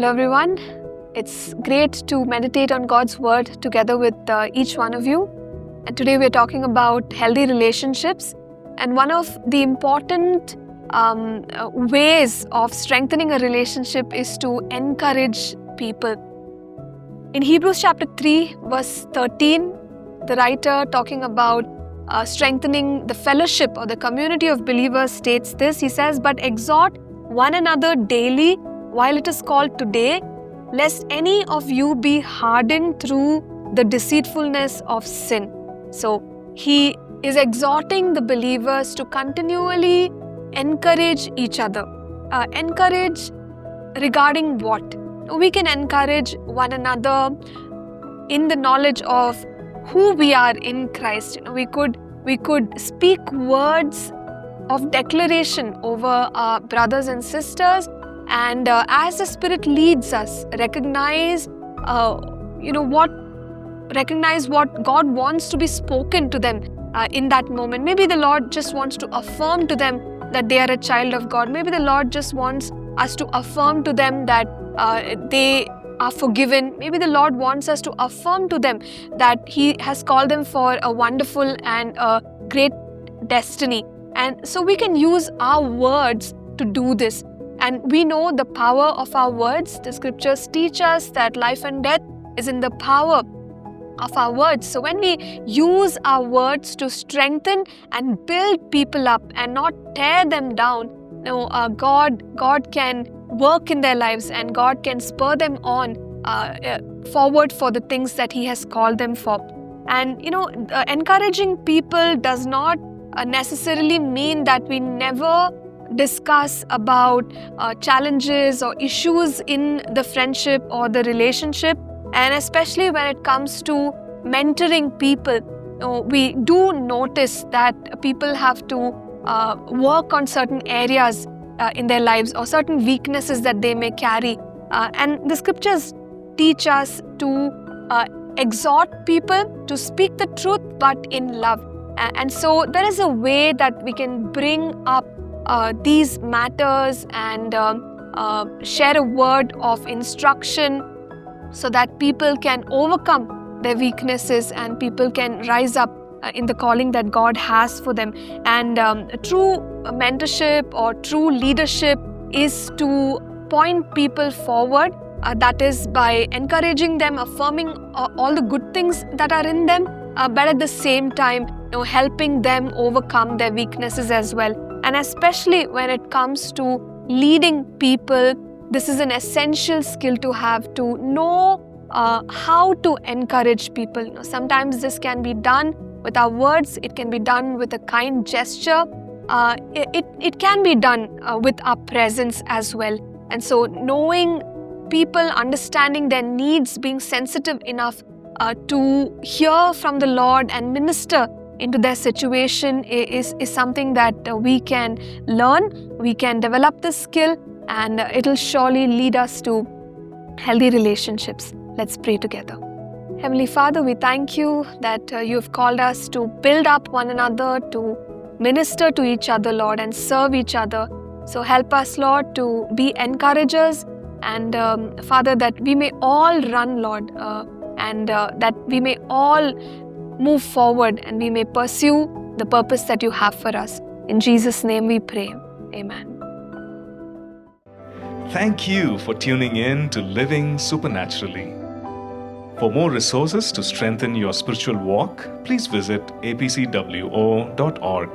Hello everyone. It's great to meditate on God's Word together with each one of you. And today we're talking about healthy relationships. And one of the important ways of strengthening a relationship is to encourage people. In Hebrews chapter 3 verse 13, the writer talking about strengthening the fellowship or the community of believers states this. He says, "But exhort one another daily while it is called today, lest any of you be hardened through the deceitfulness of sin." So he is exhorting the believers to continually encourage each other. Encourage regarding what? We can encourage one another in the knowledge of who we are in Christ. We could speak words of declaration over our brothers and sisters, and as the Spirit leads us, recognize what God wants to be spoken to them in that moment. Maybe the Lord just wants to affirm to them that they are a child of God. Maybe the Lord just wants us to affirm to them that they are forgiven. Maybe the Lord wants us to affirm to them that He has called them for a wonderful and a great destiny. And so we can use our words to do this. And we know the power of our words. The scriptures teach us that life and death is in the power of our words. So when we use our words to strengthen and build people up and not tear them down, God can work in their lives and God can spur them on forward for the things that He has called them for. And encouraging people does not necessarily mean that we never discuss about challenges or issues in the friendship or the relationship. And especially when it comes to mentoring people, we do notice that people have to work on certain areas in their lives or certain weaknesses that they may carry. And the scriptures teach us to exhort people to speak the truth but in love. And so there is a way that we can bring up these matters and share a word of instruction so that people can overcome their weaknesses and people can rise up in the calling that God has for them. And true mentorship or true leadership is to point people forward. That is by encouraging them, affirming all the good things that are in them, but at the same time, helping them overcome their weaknesses as well. And especially when it comes to leading people, this is an essential skill to have, to know how to encourage people. Sometimes this can be done with our words, it can be done with a kind gesture, it can be done with our presence as well. And so knowing people, understanding their needs, being sensitive enough to hear from the Lord and minister into their situation is something that we can learn, we can develop this skill, and it'll surely lead us to healthy relationships. Let's pray together. Heavenly Father, we thank You that You have called us to build up one another, to minister to each other, Lord, and serve each other. So help us, Lord, to be encouragers, and Father, that we may all run, Lord, and that we may all move forward and we may pursue the purpose that You have for us. In Jesus' name we pray. Amen. Thank you for tuning in to Living Supernaturally. For more resources to strengthen your spiritual walk, please visit apcwo.org.